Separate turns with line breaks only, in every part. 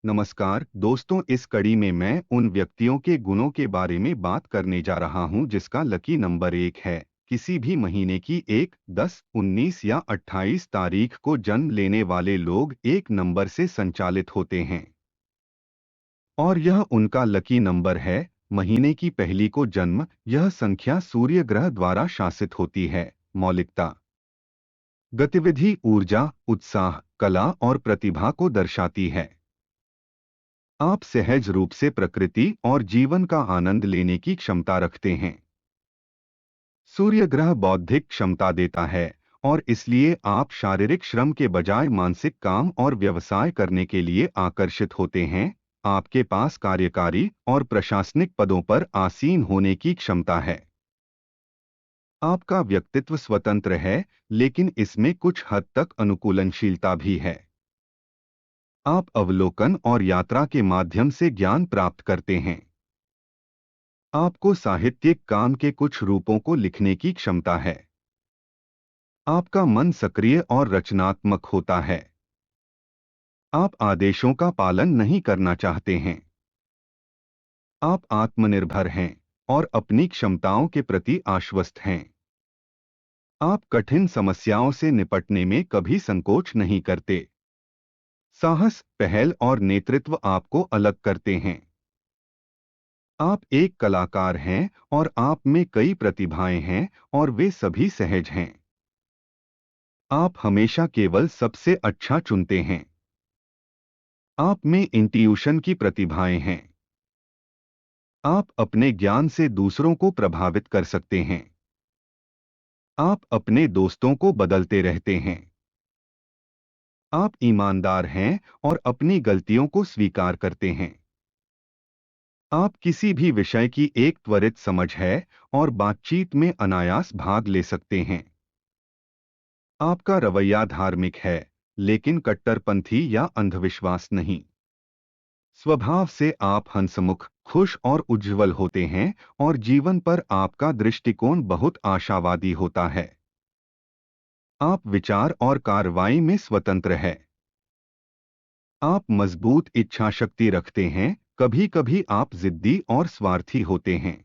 नमस्कार दोस्तों, इस कड़ी में मैं उन व्यक्तियों के गुणों के बारे में बात करने जा रहा हूं जिसका लकी नंबर 1 है। किसी भी महीने की 1, 10, 19 या 28 तारीख को जन्म लेने वाले लोग एक नंबर से संचालित होते हैं और यह उनका लकी नंबर है। महीने की पहली को जन्म, यह संख्या सूर्य ग्रह द्वारा शासित होती है। मौलिकता, गतिविधि, ऊर्जा, उत्साह, कला और प्रतिभा को दर्शाती है। आप सहज रूप से प्रकृति और जीवन का आनंद लेने की क्षमता रखते हैं। सूर्य ग्रह बौद्धिक क्षमता देता है और इसलिए आप शारीरिक श्रम के बजाय मानसिक काम और व्यवसाय करने के लिए आकर्षित होते हैं। आपके पास कार्यकारी और प्रशासनिक पदों पर आसीन होने की क्षमता है। आपका व्यक्तित्व स्वतंत्र है, लेकिन इसमें कुछ हद तक अनुकूलनशीलता भी है। आप अवलोकन और यात्रा के माध्यम से ज्ञान प्राप्त करते हैं। आपको साहित्यिक काम के कुछ रूपों को लिखने की क्षमता है। आपका मन सक्रिय और रचनात्मक होता है। आप आदेशों का पालन नहीं करना चाहते हैं। आप आत्मनिर्भर हैं और अपनी क्षमताओं के प्रति आश्वस्त हैं। आप कठिन समस्याओं से निपटने में कभी संकोच नहीं करते। साहस, पहल और नेतृत्व आपको अलग करते हैं। आप एक कलाकार हैं और आप में कई प्रतिभाएं हैं और वे सभी सहज हैं। आप हमेशा केवल सबसे अच्छा चुनते हैं। आप में इंट्यूशन की प्रतिभाएं हैं। आप अपने ज्ञान से दूसरों को प्रभावित कर सकते हैं। आप अपने दोस्तों को बदलते रहते हैं। आप ईमानदार हैं और अपनी गलतियों को स्वीकार करते हैं। आप किसी भी विषय की एक त्वरित समझ है और बातचीत में अनायास भाग ले सकते हैं। आपका रवैया धार्मिक है, लेकिन कट्टरपंथी या अंधविश्वास नहीं। स्वभाव से आप हंसमुख, खुश और उज्ज्वल होते हैं और जीवन पर आपका दृष्टिकोण बहुत आशावादी होता है। आप विचार और कार्रवाई में स्वतंत्र है। आप मजबूत इच्छा शक्ति रखते हैं, कभी कभी आप जिद्दी और स्वार्थी होते हैं।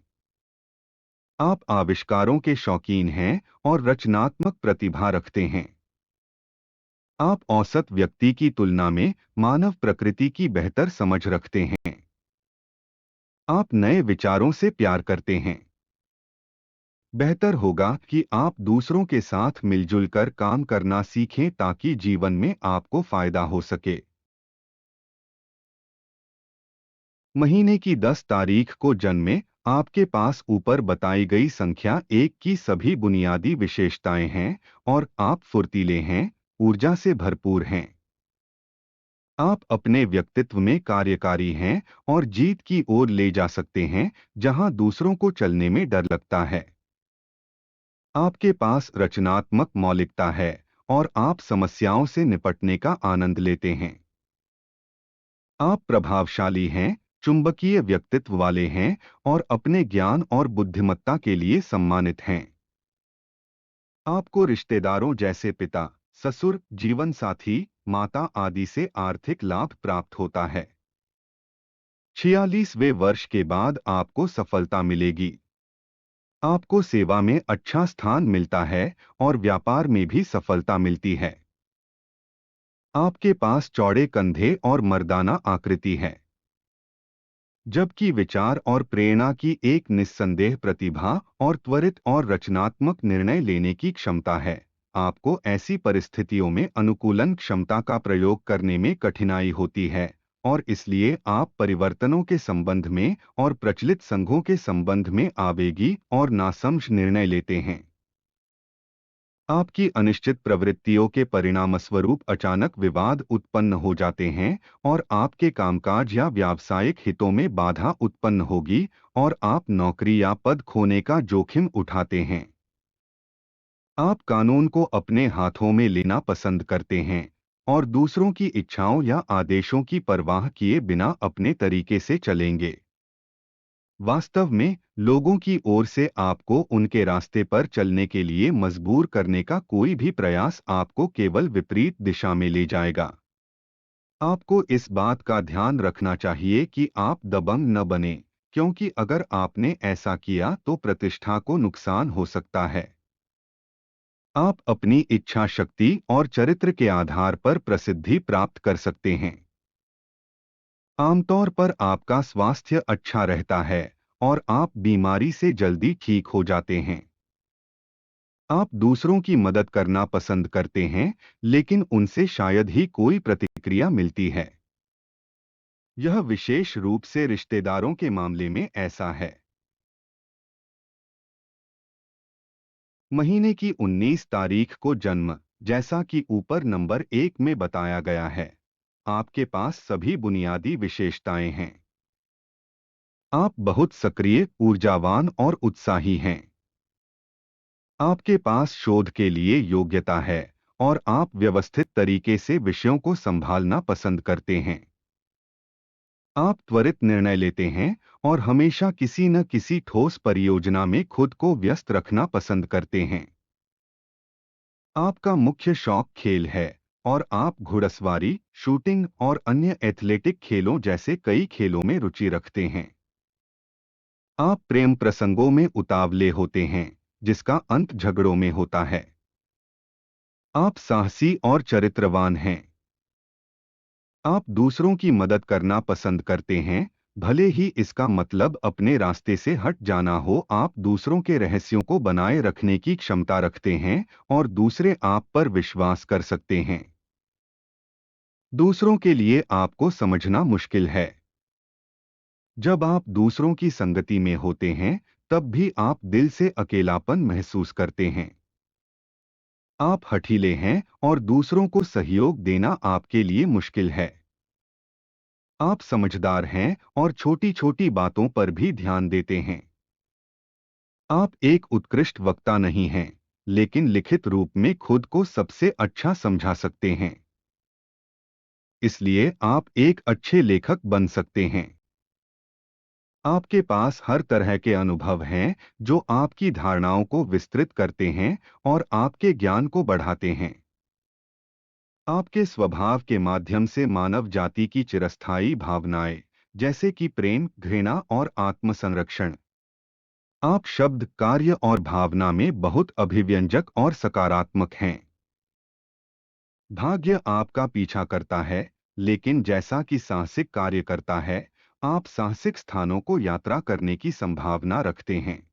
आप आविष्कारों के शौकीन हैं और रचनात्मक प्रतिभा रखते हैं। आप औसत व्यक्ति की तुलना में मानव प्रकृति की बेहतर समझ रखते हैं। आप नए विचारों से प्यार करते हैं। बेहतर होगा कि आप दूसरों के साथ मिलजुल कर काम करना सीखें ताकि जीवन में आपको फायदा हो सके। महीने की 10 तारीख को जन्मे, आपके पास ऊपर बताई गई संख्या 1 की सभी बुनियादी विशेषताएं हैं और आप फुर्तीले हैं, ऊर्जा से भरपूर हैं। आप अपने व्यक्तित्व में कार्यकारी हैं और जीत की ओर ले जा सकते हैं जहां दूसरों को चलने में डर लगता है। आपके पास रचनात्मक मौलिकता है और आप समस्याओं से निपटने का आनंद लेते हैं। आप प्रभावशाली हैं, चुंबकीय व्यक्तित्व वाले हैं और अपने ज्ञान और बुद्धिमत्ता के लिए सम्मानित हैं। आपको रिश्तेदारों जैसे पिता, ससुर, जीवन साथी, माता आदि से आर्थिक लाभ प्राप्त होता है। 46वें वर्ष के बाद आपको सफलता मिलेगी। आपको सेवा में अच्छा स्थान मिलता है और व्यापार में भी सफलता मिलती है। आपके पास चौड़े कंधे और मर्दाना आकृति है, जबकि विचार और प्रेरणा की एक निस्संदेह प्रतिभा और त्वरित और रचनात्मक निर्णय लेने की क्षमता है। आपको ऐसी परिस्थितियों में अनुकूलन क्षमता का प्रयोग करने में कठिनाई होती है और इसलिए आप परिवर्तनों के संबंध में और प्रचलित संघों के संबंध में आवेगी और नासमझ निर्णय लेते हैं। आपकी अनिश्चित प्रवृत्तियों के परिणामस्वरूप अचानक विवाद उत्पन्न हो जाते हैं और आपके कामकाज या व्यावसायिक हितों में बाधा उत्पन्न होगी और आप नौकरी या पद खोने का जोखिम उठाते हैं। आप कानून को अपने हाथों में लेना पसंद करते हैं और दूसरों की इच्छाओं या आदेशों की परवाह किए बिना अपने तरीके से चलेंगे। वास्तव में लोगों की ओर से आपको उनके रास्ते पर चलने के लिए मजबूर करने का कोई भी प्रयास आपको केवल विपरीत दिशा में ले जाएगा। आपको इस बात का ध्यान रखना चाहिए कि आप दबंग न बने, क्योंकि अगर आपने ऐसा किया तो प्रतिष्ठा को नुकसान हो सकता है। आप अपनी इच्छा शक्ति और चरित्र के आधार पर प्रसिद्धि प्राप्त कर सकते हैं। आमतौर पर आपका स्वास्थ्य अच्छा रहता है और आप बीमारी से जल्दी ठीक हो जाते हैं। आप दूसरों की मदद करना पसंद करते हैं, लेकिन उनसे शायद ही कोई प्रतिक्रिया मिलती है। यह विशेष रूप से रिश्तेदारों के मामले में ऐसा है। महीने की 19 तारीख को जन्म, जैसा कि ऊपर नंबर 1 में बताया गया है। आपके पास सभी बुनियादी विशेषताएं हैं। आप बहुत सक्रिय, ऊर्जावान और उत्साही हैं। आपके पास शोध के लिए योग्यता है और आप व्यवस्थित तरीके से विषयों को संभालना पसंद करते हैं। आप त्वरित निर्णय लेते हैं और हमेशा किसी न किसी ठोस परियोजना में खुद को व्यस्त रखना पसंद करते हैं। आपका मुख्य शौक खेल है और आप घुड़सवारी, शूटिंग और अन्य एथलेटिक खेलों जैसे कई खेलों में रुचि रखते हैं। आप प्रेम प्रसंगों में उतावले होते हैं, जिसका अंत झगड़ों में होता है। आप साहसी और चरित्रवान हैं। आप दूसरों की मदद करना पसंद करते हैं, भले ही इसका मतलब अपने रास्ते से हट जाना हो। आप दूसरों के रहस्यों को बनाए रखने की क्षमता रखते हैं और दूसरे आप पर विश्वास कर सकते हैं। दूसरों के लिए आपको समझना मुश्किल है। जब आप दूसरों की संगति में होते हैं, तब भी आप दिल से अकेलापन महसूस करते हैं। आप हठीले हैं और दूसरों को सहयोग देना आपके लिए मुश्किल है। आप समझदार हैं और छोटी छोटी बातों पर भी ध्यान देते हैं। आप एक उत्कृष्ट वक्ता नहीं हैं, लेकिन लिखित रूप में खुद को सबसे अच्छा समझा सकते हैं। इसलिए आप एक अच्छे लेखक बन सकते हैं। आपके पास हर तरह के अनुभव हैं जो आपकी धारणाओं को विस्तृत करते हैं और आपके ज्ञान को बढ़ाते हैं। आपके स्वभाव के माध्यम से मानव जाति की चिरस्थायी भावनाएं, जैसे कि प्रेम, घृणा और आत्मसंरक्षण। आप शब्द, कार्य और भावना में बहुत अभिव्यंजक और सकारात्मक हैं। भाग्य आपका पीछा करता है, लेकिन जैसा कि साहसिक कार्य करता है, आप साहसिक स्थानों को यात्रा करने की संभावना रखते हैं।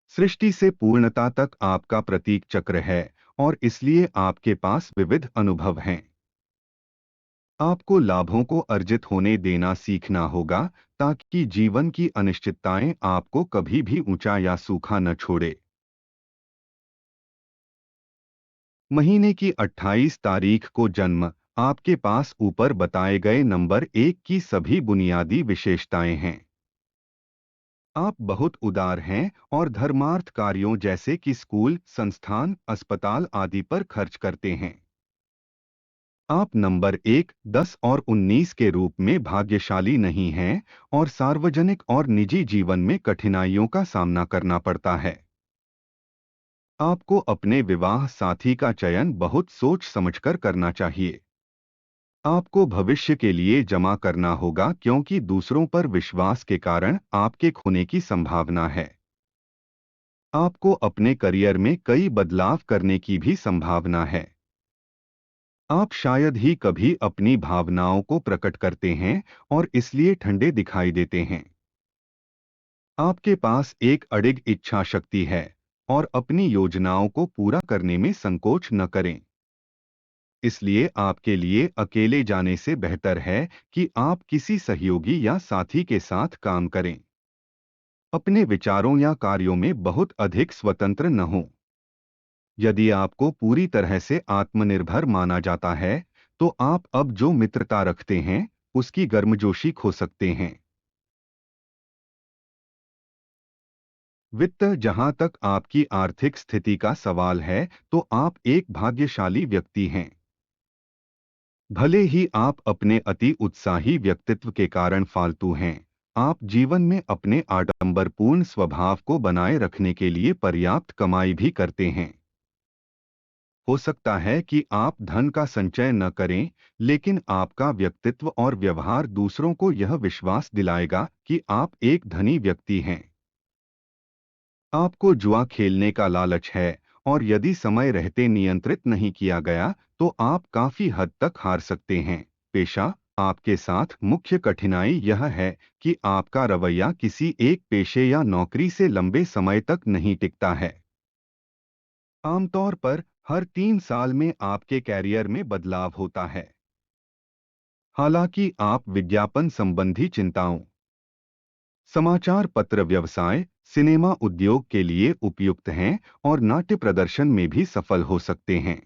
सृष्टि से पूर्णता तक आपका प्रतीक चक्र है और इसलिए आपके पास विविध अनुभव हैं। आपको लाभों को अर्जित होने देना सीखना होगा ताकि जीवन की अनिश्चितताएं आपको कभी भी ऊंचा या सूखा न छोड़े। महीने की 28 तारीख को जन्म, आपके पास ऊपर बताए गए नंबर 1 की सभी बुनियादी विशेषताएं हैं। आप बहुत उदार हैं और धर्मार्थ कार्यों जैसे कि स्कूल, संस्थान, अस्पताल आदि पर खर्च करते हैं। आप नंबर 1, 10 और 19 के रूप में भाग्यशाली नहीं हैं और सार्वजनिक और निजी जीवन में कठिनाइयों का सामना करना पड़ता है। आपको अपने विवाह साथी का चयन बहुत सोच समझकर करना चाहिए। आपको भविष्य के लिए जमा करना होगा क्योंकि दूसरों पर विश्वास के कारण आपके खोने की संभावना है। आपको अपने करियर में कई बदलाव करने की भी संभावना है। आप शायद ही कभी अपनी भावनाओं को प्रकट करते हैं और इसलिए ठंडे दिखाई देते हैं। आपके पास एक अडिग इच्छा शक्ति है और अपनी योजनाओं को पूरा करने में संकोच न करें। इसलिए आपके लिए अकेले जाने से बेहतर है कि आप किसी सहयोगी या साथी के साथ काम करें। अपने विचारों या कार्यों में बहुत अधिक स्वतंत्र न हों। यदि आपको पूरी तरह से आत्मनिर्भर माना जाता है, तो आप अब जो मित्रता रखते हैं, उसकी गर्मजोशी खो सकते हैं। वित्त, जहां तक आपकी आर्थिक स्थिति का सवाल है, तो आप एक भाग्यशाली व्यक्ति हैं। भले ही आप अपने अति उत्साही व्यक्तित्व के कारण फालतू हैं, आप जीवन में अपने आडंबरपूर्ण स्वभाव को बनाए रखने के लिए पर्याप्त कमाई भी करते हैं। हो सकता है कि आप धन का संचय न करें, लेकिन आपका व्यक्तित्व और व्यवहार दूसरों को यह विश्वास दिलाएगा कि आप एक धनी व्यक्ति हैं। आपको जुआ खेलने का लालच है, और यदि समय रहते नियंत्रित नहीं किया गया तो आप काफी हद तक हार सकते हैं। पेशा, आपके साथ मुख्य कठिनाई यह है कि आपका रवैया किसी एक पेशे या नौकरी से लंबे समय तक नहीं टिकता है। आमतौर पर हर 3 साल में आपके कैरियर में बदलाव होता है। हालांकि आप विज्ञापन संबंधी चिंताओं, समाचार पत्र व्यवसाय, सिनेमा उद्योग के लिए उपयुक्त हैं और नाट्य प्रदर्शन में भी सफल हो सकते हैं।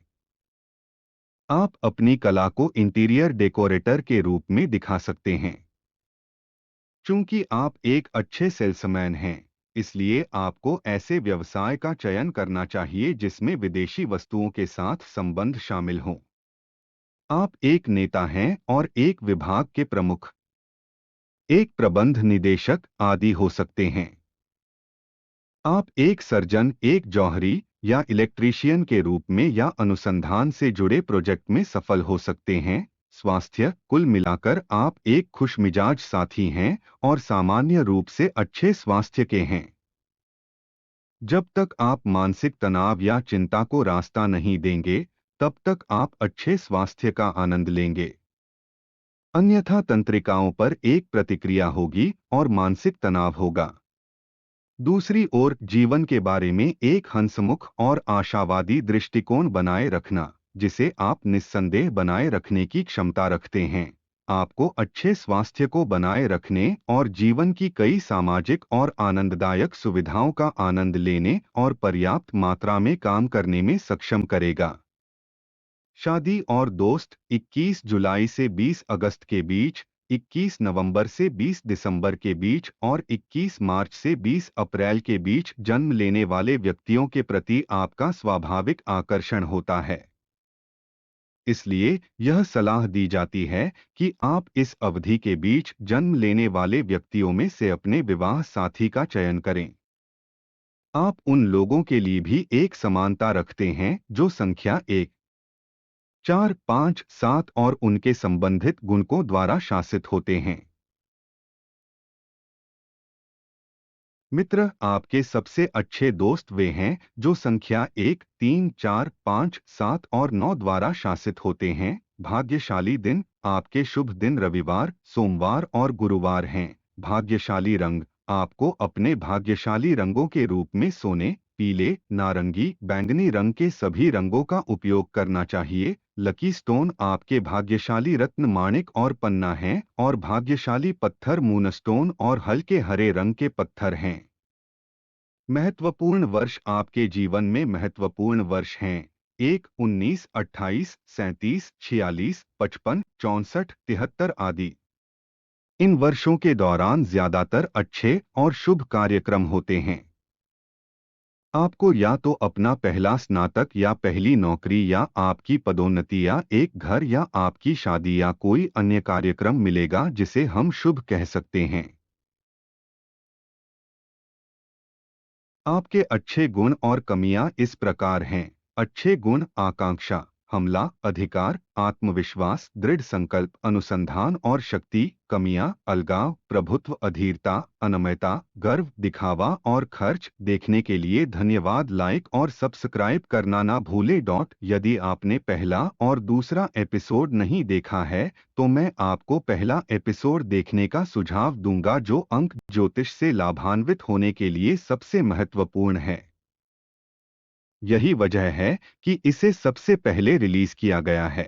आप अपनी कला को इंटीरियर डेकोरेटर के रूप में दिखा सकते हैं। चूंकि आप एक अच्छे सेल्समैन हैं, इसलिए आपको ऐसे व्यवसाय का चयन करना चाहिए जिसमें विदेशी वस्तुओं के साथ संबंध शामिल हों। आप एक नेता हैं और एक विभाग के प्रमुख, एक प्रबंध निदेशक आदि हो सकते हैं। आप एक सर्जन, एक जौहरी या इलेक्ट्रीशियन के रूप में या अनुसंधान से जुड़े प्रोजेक्ट में सफल हो सकते हैं। स्वास्थ्य, कुल मिलाकर आप एक खुशमिजाज साथी हैं और सामान्य रूप से अच्छे स्वास्थ्य के हैं। जब तक आप मानसिक तनाव या चिंता को रास्ता नहीं देंगे, तब तक आप अच्छे स्वास्थ्य का आनंद लेंगे। अन्यथा तंत्रिकाओं पर एक प्रतिक्रिया होगी और मानसिक तनाव होगा। दूसरी ओर, जीवन के बारे में एक हंसमुख और आशावादी दृष्टिकोण बनाए रखना, जिसे आप निस्संदेह बनाए रखने की क्षमता रखते हैं, आपको अच्छे स्वास्थ्य को बनाए रखने और जीवन की कई सामाजिक और आनंददायक सुविधाओं का आनंद लेने और पर्याप्त मात्रा में काम करने में सक्षम करेगा। शादी और दोस्त, 21 जुलाई से 20 अगस्त के बीच, 21 नवंबर से 20 दिसंबर के बीच और 21 मार्च से 20 अप्रैल के बीच जन्म लेने वाले व्यक्तियों के प्रति आपका स्वाभाविक आकर्षण होता है। इसलिए यह सलाह दी जाती है कि आप इस अवधि के बीच जन्म लेने वाले व्यक्तियों में से अपने विवाह साथी का चयन करें। आप उन लोगों के लिए भी एक समानता रखते हैं जो संख्या 1, 4, 5, 7 और उनके संबंधित गुणकों द्वारा शासित होते हैं। मित्र, आपके सबसे अच्छे दोस्त वे हैं जो संख्या 1, 3, 4, 5, 7 और 9 द्वारा शासित होते हैं। भाग्यशाली दिन, आपके शुभ दिन रविवार, सोमवार और गुरुवार हैं। भाग्यशाली रंग, आपको अपने भाग्यशाली रंगों के रूप में सोने, पीले, नारंगी, बैंगनी रंग के सभी रंगों का उपयोग करना चाहिए। लकी स्टोन, आपके भाग्यशाली रत्न माणिक और पन्ना हैं और भाग्यशाली पत्थर मूनस्टोन और हल्के हरे रंग के पत्थर हैं। महत्वपूर्ण वर्ष, आपके जीवन में महत्वपूर्ण वर्ष हैं 1, 19, 28, 37, 46, 55, 64, 73 आदि। इन वर्षों के दौरान ज्यादातर अच्छे और शुभ कार्यक्रम होते हैं। आपको या तो अपना पहला स्नातक या पहली नौकरी या आपकी पदोन्नति या एक घर या आपकी शादी या कोई अन्य कार्यक्रम मिलेगा जिसे हम शुभ कह सकते हैं। आपके अच्छे गुण और कमियां इस प्रकार हैं। अच्छे गुण: आकांक्षा, हमला, अधिकार, आत्मविश्वास, दृढ़ संकल्प, अनुसंधान और शक्ति। कमियां: अलगाव, प्रभुत्व, अधीरता, अनम्यता, गर्व, दिखावा और खर्च। देखने के लिए धन्यवाद। लाइक और सब्सक्राइब करना ना भूले। यदि आपने पहला और दूसरा एपिसोड नहीं देखा है तो मैं आपको पहला एपिसोड देखने का सुझाव दूंगा, जो अंक ज्योतिष से लाभान्वित होने के लिए सबसे महत्वपूर्ण है। यही वजह है कि इसे सबसे पहले रिलीज किया गया है।